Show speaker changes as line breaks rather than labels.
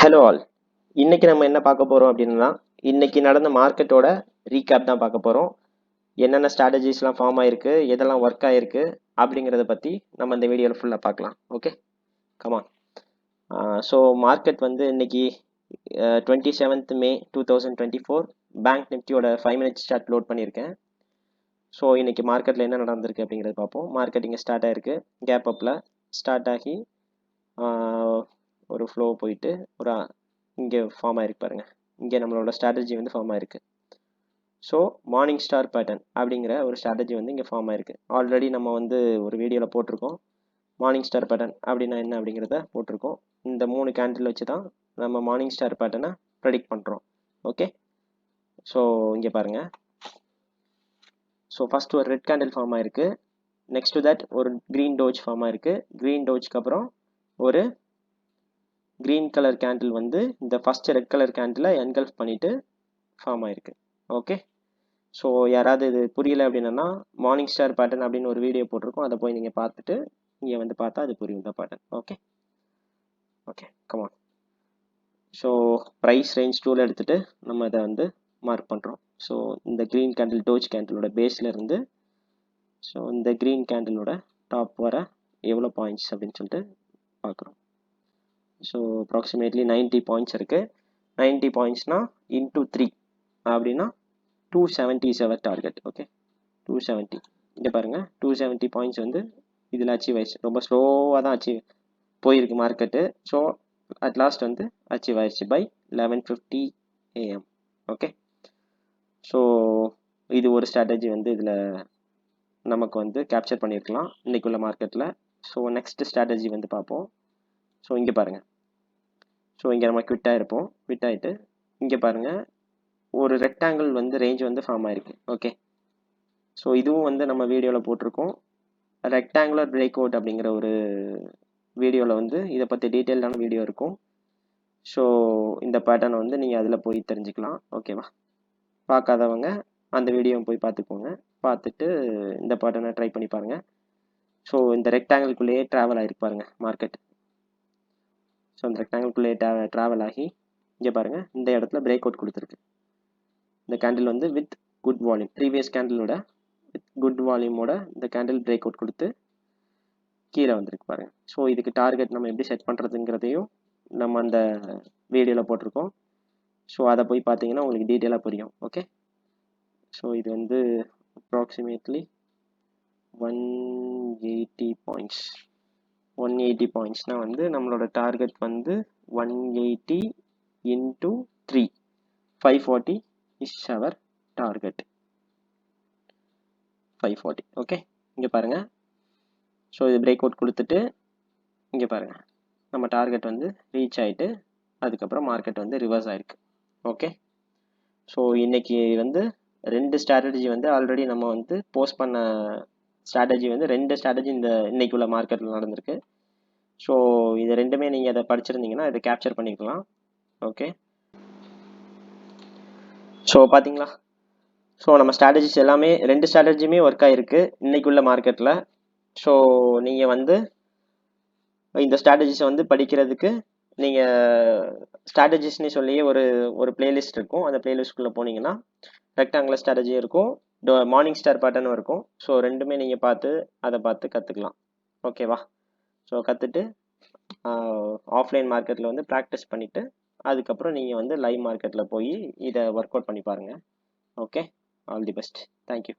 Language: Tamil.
Hello all. இன்னைக்கு நம்ம என்ன பார்க்க போகிறோம் அப்படின்னா, இன்னைக்கு நடந்த மார்க்கெட்டோட ரீகேப் தான் பார்க்க போகிறோம். என்னென்ன ஸ்ட்ராட்டஜிஸ்லாம் ஃபார்ம் ஆயிருக்கு, எதெல்லாம் ஒர்க் ஆயிருக்கு அப்படிங்கிறத பற்றி நம்ம இந்த வீடியோவில் ஃபுல்லாக பார்க்கலாம். Okay, come on. ஸோ மார்க்கெட் வந்து இன்னைக்கு 27th May 2024 பேங்க் நிஃப்டியோட 5 minutes சார்ட் லோட் பண்ணியிருக்கேன். ஸோ இன்னைக்கு மார்க்கெட்டில் என்ன நடந்திருக்கு அப்படிங்கிறத பார்ப்போம். மார்க்கெட் இங்கே ஸ்டார்ட் ஆயிருக்கு, கேப் அப்பில் ஸ்டார்ட் ஆகி ஒரு ஃப்ளோ போயிட்டு ஒரு இங்கே ஃபார்ம் ஆயிருக்கு பாருங்க. இங்கே நம்மளோட ஸ்ட்ராட்டஜி வந்து ஃபார்ம் ஆயிருக்கு. ஸோ மார்னிங் ஸ்டார் பேட்டர்ன் அப்படிங்கிற ஒரு ஸ்ட்ராட்டஜி வந்து இங்கே ஃபார்ம் ஆயிருக்கு. ஆல்ரெடி நம்ம வந்து ஒரு வீடியோவில் போட்டிருக்கோம். மார்னிங் ஸ்டார் பேட்டர்ன் அப்படின்னா என்ன அப்படிங்கிறத போட்டிருக்கோம். இந்த 3 கேண்டில் வச்சு தான் நம்ம மார்னிங் ஸ்டார் பேட்டர்னை ப்ரெடிக்ட் பண்ணுறோம். ஓகே, ஸோ இங்கே பாருங்க. ஸோ ஃபர்ஸ்ட் ஒரு ரெட் கேண்டில் ஃபார்ம் ஆயிருக்கு. நெக்ஸ்ட் டு தட் ஒரு க்ரீன் டோஜ் ஃபார்ம் ஆயிருக்கு. க்ரீன் டோஜ்க்கு அப்புறம் ஒரு க்ரீன் கலர் கேண்டில் வந்து இந்த ஃபர்ஸ்ட் ரெட் கலர் கேண்டிலை என்கல்ஃப் பண்ணிட்டு ஃபார்ம் ஆயிருக்கு. ஓகே, ஸோ யாராவது இது புரியல அப்படின்னா மார்னிங் ஸ்டார் பேட்டர்ன் அப்படின்னு ஒரு வீடியோ போட்டிருக்கோம், அதை போய் நீங்கள் பார்த்துட்டு இங்கே வந்து பார்த்தா அது புரியும் இந்த pattern. Okay okay, come on. So price range tool எடுத்துட்டு நம்ம இதை வந்து மார்க் பண்ணுறோம். ஸோ இந்த க்ரீன் கேண்டில் டோஜ் கேண்டிலோட பேஸில் இருந்து ஸோ இந்த க்ரீன் கேண்டிலோட டாப் வர எவ்வளோ பாயிண்ட்ஸ் அப்படின்னு சொல்லிட்டு பார்க்குறோம். ஸோ அப்ராக்சிமேட்லி 90 பாயிண்ட்ஸ் இருக்குது. 90 பாயிண்ட்ஸ்னால் இன்டூ 3 அப்படின்னா 270 இஸ் அவர் டார்கெட். ஓகே, 270 இங்கே பாருங்கள். 270 பாயிண்ட்ஸ் வந்து இதில் அச்சீவ் ஆயிடுச்சு. ரொம்ப ஸ்லோவாக தான் அச்சீவ் போயிருக்கு மார்க்கெட்டு. ஸோ அட் லாஸ்ட் வந்து அச்சீவ் ஆயிடுச்சு பை 11:50 AM. ஓகே, ஸோ இது ஒரு ஸ்ட்ராட்டஜி வந்து இதில் நமக்கு வந்து கேப்சர் பண்ணியிருக்கலாம் இன்னைக்குள்ள மார்க்கெட்டில். ஸோ நெக்ஸ்ட் ஸ்ட்ராட்டஜி வந்து பார்ப்போம். ஸோ இங்கே பாருங்கள். ஸோ இங்கே நம்ம குவிட் ஆகிருப்போம். குவிட் ஆகிட்டு இங்கே பாருங்கள் ஒரு ரெக்டாங்கிள் வந்து ரேஞ்ச் வந்து ஃபார்ம் ஆயிருக்கு. ஓகே, ஸோ இதுவும் வந்து நம்ம வீடியோவில் போட்டிருக்கோம். ரெக்டாங்குலர் பிரேக் அவுட் அப்படிங்கிற ஒரு வீடியோவில் வந்து இதை பற்றி டீட்டெயில்டான வீடியோ இருக்கும். ஸோ இந்த பேட்டர்னை வந்து நீங்கள் அதில் போய் தெரிஞ்சுக்கலாம். ஓகேவா, பார்க்காதவங்க அந்த வீடியோ போய் பார்த்துக்கோங்க. பார்த்துட்டு இந்த பேட்டர்னை ட்ரை பண்ணி பாருங்கள். ஸோ இந்த ரெக்டாங்கிள்குள்ளேயே ட்ராவல் ஆகிருக்கு பாருங்கள் மார்க்கெட். ஸோ அந்த ரெக்டாங்கிள்குள்ளேயே ட்ராவல் ஆகி இங்கே பாருங்கள் இந்த இடத்துல பிரேக் அவுட் கொடுத்துருக்கு. இந்த கேண்டில் வந்து வித் குட் வால்யூம், ப்ரீவியஸ் கேண்டிலோட வித் குட் வால்யூமோட இந்த கேண்டில் பிரேக் அவுட் கொடுத்து கீழே வந்திருக்கு பாருங்கள். ஸோ இதுக்கு டார்கெட் நம்ம எப்படி செட் பண்ணுறதுங்கிறதையும் நம்ம அந்த வீடியோவில் போட்டிருக்கோம். ஸோ அதை போய் பார்த்தீங்கன்னா உங்களுக்கு டீட்டெயிலாக புரியும். ஓகே, ஸோ இது வந்து அப்ராக்சிமேட்லி 180 பாயிண்ட்ஸ். 180 பாயிண்ட்ஸ்னால் வந்து நம்மளோட டார்கெட் வந்து 180 into 3 540 is our target. 540. Okay, இங்கே பாருங்கள். ஸோ இது பிரேக் அவுட் கொடுத்துட்டு இங்கே பாருங்கள் நம்ம டார்கெட் வந்து ரீச் ஆகிட்டு அதுக்கப்புறம் மார்க்கெட் வந்து ரிவர்ஸ் ஆகிருக்கு. ஓகே, ஸோ இன்றைக்கி வந்து 2 ஸ்ட்ராட்டஜி வந்து ஆல்ரெடி நம்ம வந்து போஸ்ட் பண்ண ஸ்ட்ராட்டஜி வந்து 2 ஸ்ட்ராட்டஜி இந்த இன்னைக்குள்ள மார்க்கெட்டில் நடந்திருக்கு. ஸோ இது ரெண்டுமே நீங்கள் அதை படிச்சிருந்தீங்கன்னா இதை கேப்சர் பண்ணிக்கலாம். ஓகே, ஸோ பார்த்தீங்களா, ஸோ நம்ம ஸ்ட்ராட்டஜிஸ் எல்லாமே 2 ஸ்ட்ராட்டஜியுமே ஒர்க் ஆகிருக்கு இன்னைக்குள்ள மார்க்கெட்டில். ஸோ நீங்கள் வந்து இந்த ஸ்ட்ராட்டஜிஸை வந்து படிக்கிறதுக்கு நீங்கள் ஸ்ட்ராட்டஜிஸ்னு சொல்லியே ஒரு பிளேலிஸ்ட் இருக்கும். அந்த பிளேலிஸ்ட்குள்ளே போனீங்கன்னா ரெக்டாங்குலர் ஸ்ட்ராட்டஜியும் இருக்கும், மார்னிங் ஸ்டார் பேட்டர்னும் இருக்கும். ஸோ ரெண்டுமே நீங்கள் அதை பார்த்து கற்றுக்கலாம். ஓகேவா, ஸோ கற்றுட்டு ஆஃப்லைன் மார்க்கெட்டில் வந்து ப்ராக்டிஸ் பண்ணிவிட்டு அதுக்கப்புறம் நீங்கள் வந்து லைவ் மார்க்கெட்டில் போய் இதை ஒர்க் அவுட் பண்ணி பாருங்கள். Okay, all the best. Thank you.